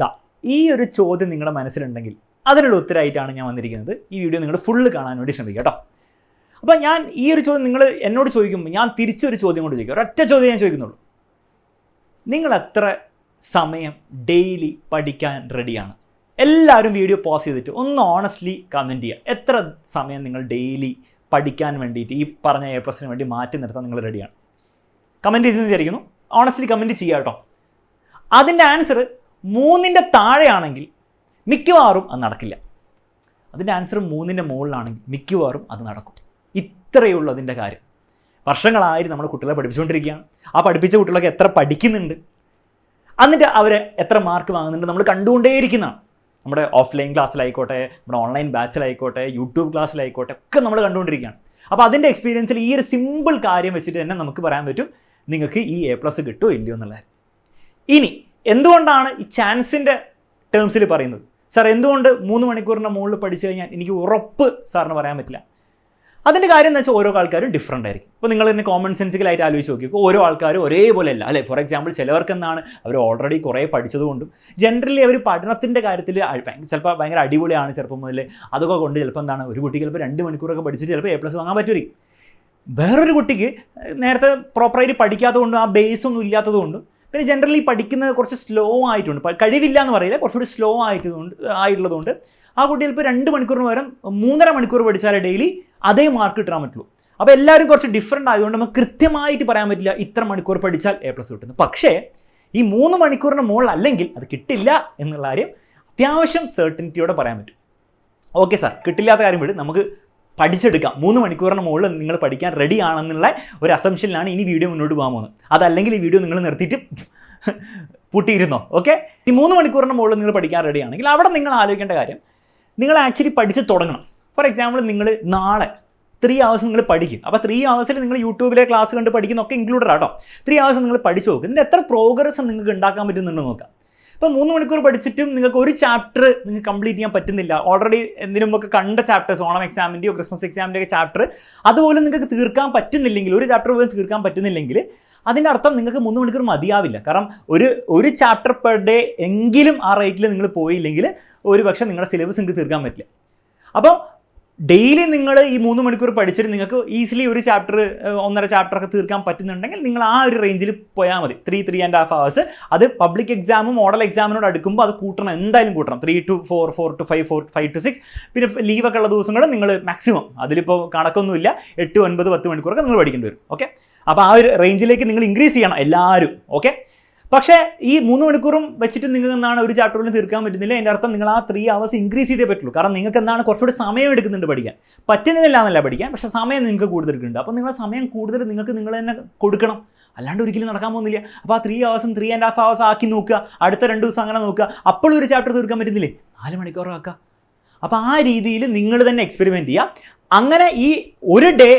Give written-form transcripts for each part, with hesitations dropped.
ദാ ഈ ഒരു ചോദ്യം നിങ്ങളുടെ മനസ്സിലുണ്ടെങ്കിൽ അതിനുള്ള ഉത്തരമായിട്ടാണ് ഞാൻ വന്നിരിക്കുന്നത്. ഈ വീഡിയോ നിങ്ങൾ ഫുള്ള് കാണാൻ വേണ്ടി ശ്രമിക്കുക കേട്ടോ. അപ്പോൾ ഞാൻ ഈ ഒരു ചോദ്യം നിങ്ങൾ എന്നോട് ചോദിക്കുമ്പോൾ ഞാൻ തിരിച്ചൊരു ചോദ്യം കൊണ്ട് ചോദിക്കുക. ഒരൊറ്റ ചോദ്യം ഞാൻ ചോദിക്കുന്നുള്ളൂ. നിങ്ങൾ എത്ര സമയം ഡെയിലി പഠിക്കാൻ റെഡിയാണ്? എല്ലാവരും വീഡിയോ പോസ് ചെയ്തിട്ട് ഒന്ന് ഓണസ്റ്റ്ലി കമൻറ്റ് ചെയ്യുക. എത്ര സമയം നിങ്ങൾ ഡെയിലി പഠിക്കാൻ വേണ്ടിയിട്ട് ഈ പറഞ്ഞ A+ന് വേണ്ടി മാറ്റി നിർത്താൻ നിങ്ങൾ റെഡിയാണ്? കമൻറ്റ് ചെയ്തെന്ന് വിചാരിക്കുന്നു. ഓണസ്റ്റ്ലി കമൻറ്റ് ചെയ്യുക കേട്ടോ. അതിൻ്റെ ആൻസർ 3ന്റെ താഴെയാണെങ്കിൽ മിക്കവാറും അത് നടക്കില്ല. അതിൻ്റെ ആൻസർ 3ന്റെ മുകളിലാണെങ്കിൽ മിക്കവാറും അത് നടക്കും. ഇത്രയേ ഉള്ളൂ അതിൻ്റെ കാര്യം. വർഷങ്ങളായി നമ്മൾ കുട്ടികളെ പഠിപ്പിച്ചുകൊണ്ടിരിക്കുകയാണ്. ആ പഠിപ്പിച്ച കുട്ടികളൊക്കെ എത്ര പഠിക്കുന്നുണ്ട്, എന്നിട്ട് അവർ എത്ര മാർക്ക് വാങ്ങുന്നുണ്ട് നമ്മൾ കണ്ടുകൊണ്ടേയിരിക്കുന്നതാണ്. നമ്മുടെ ഓഫ്ലൈൻ ക്ലാസ്സിലായിക്കോട്ടെ, നമ്മുടെ ഓൺലൈൻ ബാച്ചിലായിക്കോട്ടെ, യൂട്യൂബ് ക്ലാസ്സിലായിക്കോട്ടെ ഒക്കെ നമ്മൾ കണ്ടുകൊണ്ടിരിക്കുകയാണ്. അപ്പോൾ അതിൻ്റെ എക്സ്പീരിയൻസിൽ ഈ ഒരു സിമ്പിൾ കാര്യം വെച്ചിട്ട് തന്നെ നമുക്ക് പറയാൻ പറ്റും നിങ്ങൾക്ക് ഈ A+ കിട്ടുമോ ഇല്ലയോ എന്നുള്ളത്. ഇനി എന്തുകൊണ്ടാണ് ഈ ചാൻസിൻ്റെ ടേംസിൽ പറയുന്നത്? സാർ എന്തുകൊണ്ട് 3 മണിക്കൂറിൻ്റെ മുകളിൽ പഠിച്ചു കഴിഞ്ഞാൽ എനിക്ക് ഉറപ്പ് സാറിന് പറയാൻ പറ്റില്ല? അതിൻ്റെ കാര്യം എന്ന് വെച്ചാൽ ഓരോ ആൾക്കാരും ഡിഫറൻ്റ് ആയിരിക്കും. ഇപ്പോൾ നിങ്ങൾ തന്നെ കോമൺ സെൻസിക്കലായിട്ട് ആലോചിച്ച് നോക്കിയോ, ഓരോ ആൾക്കാരും ഒരേപോലെ അല്ല അല്ലേ? ഫോർ എക്സാമ്പിൾ ചിലവർക്ക് എന്താണ് അവർ ഓൾറെഡി കുറേ പഠിച്ചതുകൊണ്ടും ജനറലി അവർ പഠനത്തിൻ്റെ കാര്യത്തിൽ ചിലപ്പോൾ ഭയങ്കര അടിപൊളിയാണ് ചെറുപ്പം മുതൽ. അതൊക്കെ കൊണ്ട് ചിലപ്പോൾ എന്താണ് ഒരു കുട്ടിക്ക് ചിലപ്പോൾ 2 മണിക്കൂറൊക്കെ പഠിച്ചിട്ട് ചിലപ്പോൾ A+ വാങ്ങാൻ പറ്റുമായിരിക്കും. വേറൊരു കുട്ടിക്ക് നേരത്തെ പ്രോപ്പറായിട്ട് പഠിക്കാത്തതുകൊണ്ടും ആ ബേസ് ഒന്നും ഇല്ലാത്തതുകൊണ്ടും പിന്നെ ജനറലി പഠിക്കുന്നത് കുറച്ച് സ്ലോ ആയിട്ടുണ്ട്. കഴിവില്ല എന്ന് പറയില്ല, കുറച്ചുകൂടി സ്ലോ ആയിട്ടുള്ളതുകൊണ്ട് ആ കുട്ടി ചിലപ്പോൾ 2 മണിക്കൂറിന് പകരം 3.5 മണിക്കൂർ പഠിച്ചാലേ ഡെയിലി അതേ മാർക്ക് കിട്ടാൻ പറ്റുള്ളൂ. അപ്പോൾ എല്ലാവരും കുറച്ച് ഡിഫറൻ്റ് ആയതുകൊണ്ട് നമുക്ക് കൃത്യമായിട്ട് പറയാൻ പറ്റില്ല ഇത്ര മണിക്കൂർ പഠിച്ചാൽ A+ കിട്ടുന്നു. പക്ഷേ ഈ 3 മണിക്കൂറിന് മുകളിൽ അല്ലെങ്കിൽ അത് കിട്ടില്ല എന്നുള്ള കാര്യം അത്യാവശ്യം സെർട്ടനിറ്റിയോടെ പറയാൻ പറ്റും. ഓക്കെ സാർ, കിട്ടില്ലാത്ത കാര്യം വിട്, നമുക്ക് പഠിച്ചെടുക്കാം. 3 മണിക്കൂറിന് മുകളിൽ നിങ്ങൾ പഠിക്കാൻ റെഡി ആണെന്നുള്ള ഒരു അസംഷനിലാണ് ഇനി വീഡിയോ മുന്നോട്ട് പോകാൻ പോകുന്നത്. അതല്ലെങ്കിൽ ഈ വീഡിയോ നിങ്ങൾ നിർത്തിയിട്ട് പൂട്ടിയിരുന്നോ? ഓക്കെ, ഈ 3 മണിക്കൂറിന് മുകളിൽ നിങ്ങൾ പഠിക്കാൻ റെഡി ആണെങ്കിൽ അവിടെ നിങ്ങൾ ആലോചിക്കേണ്ട കാര്യം നിങ്ങൾ ആക്ച്വലി പഠിച്ച് തുടങ്ങണം. ഫോർ എക്സാമ്പിൾ നിങ്ങൾ നാളെ 3 hours നിങ്ങൾ പഠിക്കും. അപ്പോൾ 3 hours നിങ്ങൾ യൂട്യൂബിലെ ക്ലാസ് കണ്ട് പഠിക്കുന്നൊക്കെ ഇൻക്ലൂഡഡ് ആട്ടോ. 3 hours നിങ്ങൾ പഠിച്ചു നോക്കും. ഇതിൻ്റെ എത്ര പ്രോഗ്രസ് നിങ്ങൾക്ക് ഉണ്ടാക്കാൻ പറ്റുന്നുണ്ട് നോക്കാം. ഇപ്പോൾ 3 മണിക്കൂർ പഠിച്ചിട്ടും നിങ്ങൾക്ക് ഒരു ചാപ്റ്റർ നിങ്ങൾക്ക് കംപ്ലീറ്റ് ചെയ്യാൻ പറ്റുന്നില്ല, ഓൾറെഡി എന്തിനു മുമ്പൊക്കെ കണ്ട ചാപ്റ്റേഴ്സ്, ഓണം എക്സാമിൻ്റെയോ ക്രിസ്മസ് എക്സാമിൻ്റെയോ ചാപ്റ്റർ അതുപോലെ നിങ്ങൾക്ക് തീർക്കാൻ പറ്റുന്നില്ലെങ്കിൽ, ഒരു ചാപ്റ്റർ പോലും തീർക്കാൻ പറ്റുന്നില്ലെങ്കിൽ അതിൻ്റെ അർത്ഥം നിങ്ങൾക്ക് 3 മണിക്കൂർ മതിയാവില്ല. കാരണം ഒരു ചാപ്റ്റർ പെർ ഡേ എങ്കിലും ആ റേറ്റിൽ നിങ്ങൾ പോയില്ലെങ്കിൽ ഒരു പക്ഷേ നിങ്ങളുടെ സിലബസ് നിങ്ങൾക്ക് തീർക്കാൻ പറ്റില്ല. അപ്പോൾ ഡെയിലി നിങ്ങൾ ഈ 3 മണിക്കൂർ പഠിച്ചിട്ട് നിങ്ങൾക്ക് ഈസിലി ഒരു ചാപ്റ്റർ 1.5 ചാപ്റ്ററൊക്കെ തീർക്കാൻ പറ്റുന്നുണ്ടെങ്കിൽ നിങ്ങൾ ആ ഒരു റേഞ്ചിൽ പോയാൽ മതി. 3.5 hours. അത് പബ്ലിക് എക്സാമും മോഡൽ എക്സാമിനോട് അടുക്കുമ്പോൾ അത് കൂട്ടണം, എന്തായാലും കൂട്ടണം. 3 to 4, 4 to 5, 5 to 6. പിന്നെ ലീവൊക്കെ ഉള്ള ദിവസങ്ങൾ നിങ്ങൾ മാക്സിമം, അതിലിപ്പോൾ കണക്കൊന്നുമില്ല, 8, 9, 10 മണിക്കൂറൊക്കെ നിങ്ങൾ പഠിക്കേണ്ടി വരും. ഓക്കെ, അപ്പോൾ ആ ഒരു റേഞ്ചിലേക്ക് നിങ്ങൾ ഇൻക്രീസ് ചെയ്യണം എല്ലാവരും. ഓക്കെ, പക്ഷേ ഈ 3 മണിക്കൂറും വെച്ചിട്ട് നിങ്ങൾക്ക് എന്താണ് ഒരു ചാപ്റ്ററിന് തീർക്കാൻ പറ്റുന്നില്ല, അതിൻ്റെ അർത്ഥം നിങ്ങൾ ആ 3 hours ഇൻക്രീസ് ചെയ്തേ പറ്റുള്ളൂ. കാരണം നിങ്ങൾക്ക് എന്താണ് കുറച്ചുകൂടി സമയം എടുക്കുന്നുണ്ട് പഠിക്കാൻ. പറ്റുന്നില്ല എന്നല്ല പഠിക്കാൻ, പക്ഷേ സമയം നിങ്ങൾക്ക് കൂടുതൽ എടുക്കുന്നുണ്ട്. അപ്പോൾ നിങ്ങളുടെ സമയം കൂടുതൽ നിങ്ങൾക്ക് നിങ്ങൾ തന്നെ കൊടുക്കണം, അല്ലാണ്ട് ഒരിക്കലും നടക്കാൻ പോകുന്നില്ല. അപ്പോൾ ആ 3 hours 3.5 hours ആക്കി നോക്കുക, അടുത്ത 2 ദിവസം അങ്ങനെ നോക്കുക. അപ്പോഴും ഒരു ചാപ്റ്റർ തീർക്കാൻ പറ്റുന്നില്ലേ, 4 മണിക്കൂർ ആക്കുക. അപ്പോൾ ആ രീതിയിൽ നിങ്ങൾ തന്നെ എക്സ്പെരിമെൻറ്റ് ചെയ്യുക. അങ്ങനെ ഈ ഒരു ഡേ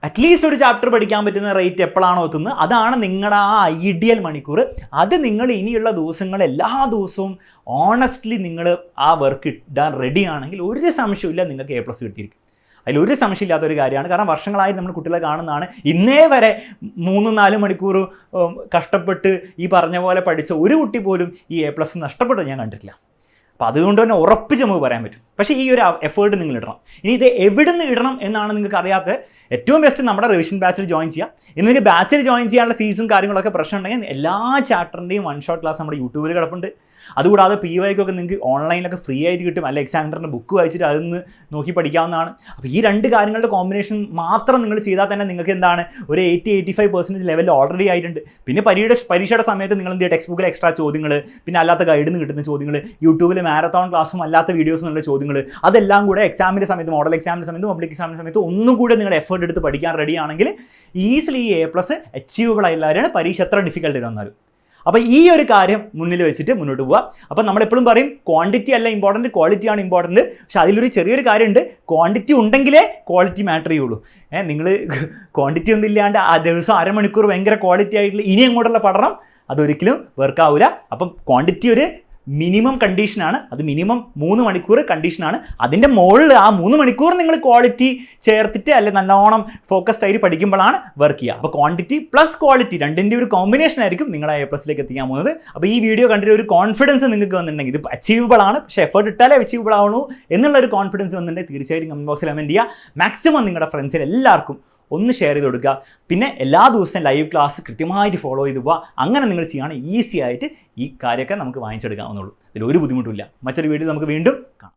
അറ്റ്ലീസ്റ്റ് ഒരു ചാപ്റ്റർ പഠിക്കാൻ പറ്റുന്ന റേറ്റ് എപ്പോഴാണോ എത്തുന്നത് അതാണ് നിങ്ങളുടെ ആ ഐഡിയൽ മണിക്കൂർ. അത് നിങ്ങൾ ഇനിയുള്ള ദിവസങ്ങൾ എല്ലാ ദിവസവും ഓണസ്റ്റ്ലി നിങ്ങൾ ആ വർക്ക് ഇടാൻ റെഡി ആണെങ്കിൽ ഒരു സംശയമില്ല നിങ്ങൾക്ക് A+ കിട്ടിയിരിക്കും. അതിലൊരു സംശയമില്ലാത്തൊരു കാര്യമാണ്. കാരണം വർഷങ്ങളായി നമ്മൾ കുട്ടികളെ കാണുന്നതാണ്, ഇന്നേ വരെ 3-4 മണിക്കൂർ കഷ്ടപ്പെട്ട് ഈ പറഞ്ഞ പോലെ പഠിച്ച ഒരു കുട്ടി പോലും ഈ A+ നഷ്ടപ്പെട്ടത് ഞാൻ കണ്ടിട്ടില്ല. അപ്പോൾ അതുകൊണ്ട് തന്നെ ഉറപ്പിച്ച് നമുക്ക് പറയാൻ പറ്റും. പക്ഷേ ഈ ഒരു എഫേർട്ട് നിങ്ങൾ ഇടണം. ഇനി ഇത് എവിടെ നിന്ന് ഇടണം എന്നാണ് നിങ്ങൾക്ക് അറിയാത്ത, ഏറ്റവും ബെസ്റ്റ് നമ്മുടെ റിവിഷൻ ബാച്ചിൽ ജോയിൻ ചെയ്യാം. ഇനി നിങ്ങൾക്ക് ബാച്ചിൽ ജോയിൻ ചെയ്യാനുള്ള ഫീസും കാര്യങ്ങളൊക്കെ പ്രശ്നം ഉണ്ടെങ്കിൽ എല്ലാ ചാപ്റ്ററിൻ്റെയും 1 shot ക്ലാസ് നമ്മുടെ യൂട്യൂബിൽ കിടപ്പുണ്ട്. അതുകൂടാതെ PYക്കൊക്കെ നിങ്ങൾക്ക് ഓൺലൈനിലൊക്കെ ഫ്രീ ആയിട്ട് കിട്ടും, അല്ല എക്സാമിനറിൻ്റെ ബുക്ക് വായിച്ചിട്ട് അതിൽ നിന്ന് നോക്കി പഠിക്കാവുന്നതാണ്. അപ്പോൾ ഈ 2 കാര്യങ്ങളുടെ കോമ്പിനേഷൻ മാത്രം നിങ്ങൾ ചെയ്താൽ തന്നെ നിങ്ങൾക്ക് എന്താണ് ഒരു 80-85% ലെവലിൽ ഓൾറെഡി ആയിട്ടുണ്ട്. പിന്നെ പരീക്ഷയുടെ സമയത്ത് നിങ്ങൾ എന്ത് ചെയ്യുക, ടെക്സ്റ്റ് ബുക്കിൽ എക്സ്ട്രാ ചോദ്യങ്ങൾ, പിന്നെ അല്ലാത്ത ഗൈഡിൽ നിന്ന് കിട്ടുന്ന ചോദ്യങ്ങൾ, യൂട്യൂബിൽ മാരത്തോൺ ക്ലാസ്സും അല്ലാത്ത വീഡിയോസും ഉള്ള ചോദ്യങ്ങൾ, അതെല്ലാം കൂടെ എക്സാമിൻ്റെ സമയത്ത്, മോഡൽ എക്സാമിൻ്റെ സമയത്ത്, പബ്ലിക് എക്സാമിൻ്റെ സമയത്ത് ഒന്നും കൂടെ നിങ്ങളുടെ എഫേർട്ട് എടുത്ത് പഠിക്കാൻ റെഡി ആണെങ്കിൽ ഈസിലി ഈ A+ അച്ചീവബിൾ ആയില്ലാവരാണ്, പരീക്ഷ എത്ര ഡിഫിക്കൽട്ട് വന്നാലും. അപ്പോൾ ഈ ഒരു കാര്യം മുന്നിൽ വെച്ചിട്ട് മുന്നോട്ട് പോവുക. അപ്പോൾ നമ്മളെപ്പോഴും പറയും ക്വാണ്ടിറ്റി അല്ല ഇമ്പോർട്ടൻറ്റ്, ക്വാളിറ്റി ആണ് ഇമ്പോർട്ടൻറ്റ്. പക്ഷേ അതിലൊരു ചെറിയൊരു കാര്യമുണ്ട്, ക്വാണ്ടിറ്റി ഉണ്ടെങ്കിലേ ക്വാളിറ്റി മാറ്റർ ചെയ്യുള്ളൂ. നിങ്ങൾ ക്വാണ്ടിറ്റി ഒന്നും ഇല്ലാണ്ട് ആ ദിവസം 1/2 മണിക്കൂർ ഭയങ്കര ക്വാളിറ്റി ആയിട്ടുള്ള ഇനി അങ്ങോട്ടുള്ള പഠനം അതൊരിക്കലും വർക്കാവില്ല. അപ്പം ക്വാണ്ടിറ്റി ഒരു മിനിമം കണ്ടീഷനാണ്, അത് മിനിമം 3 മണിക്കൂർ കണ്ടീഷനാണ്. അതിൻ്റെ മുകളിൽ ആ 3 മണിക്കൂർ നിങ്ങൾ ക്വാളിറ്റി ചേർത്തിട്ട് അല്ലെങ്കിൽ നല്ലോണം ഫോക്കസ്ഡ് ആയിട്ട് പഠിക്കുമ്പോഴാണ് വർക്ക് ചെയ്യുക. അപ്പോൾ ക്വാണ്ടിറ്റി പ്ലസ് ക്വാളിറ്റി രണ്ടിൻ്റെ ഒരു കോമ്പിനേഷൻ ആയിരിക്കും നിങ്ങളെ A+ എത്തിക്കാൻ പോകുന്നത്. അപ്പോൾ ഈ വീഡിയോ കണ്ടിട്ട് ഒരു കോൺഫിഡൻസ് നിങ്ങൾക്ക് വന്നിട്ടുണ്ടെങ്കിൽ ഇത് അച്ചീവബിൾ ആണ്, പക്ഷേ എഫേർട്ട് ഇട്ടാലേ അച്ചീവബിൾ ആവണു എന്നുള്ള ഒരു കോൺഫിഡൻസ് വന്നിട്ടുണ്ടെങ്കിൽ തീർച്ചയായിട്ടും കമൻറ്റ് ബോക്സിൽ കമൻറ്റ് ചെയ്യുക. മാക്സിമം നിങ്ങളുടെ ഫ്രണ്ട്സിന് എല്ലാവർക്കും ഒന്ന് ഷെയർ ചെയ്ത് കൊടുക്കുക. പിന്നെ എല്ലാ ദിവസവും ലൈവ് ക്ലാസ് കൃത്യമായിട്ട് ഫോളോ ചെയ്ത് പോവുക. അങ്ങനെ നിങ്ങൾ ചെയ്യുകയാണെങ്കിൽ ഈസി ആയിട്ട് ഈ കാര്യമൊക്കെ നമുക്ക് വാങ്ങിച്ചെടുക്കാവുന്നുള്ളൂ. ഇതിൽ ഒരു ബുദ്ധിമുട്ടുമില്ല. മറ്റൊരു വീഡിയോ നമുക്ക് വീണ്ടും കാണാം.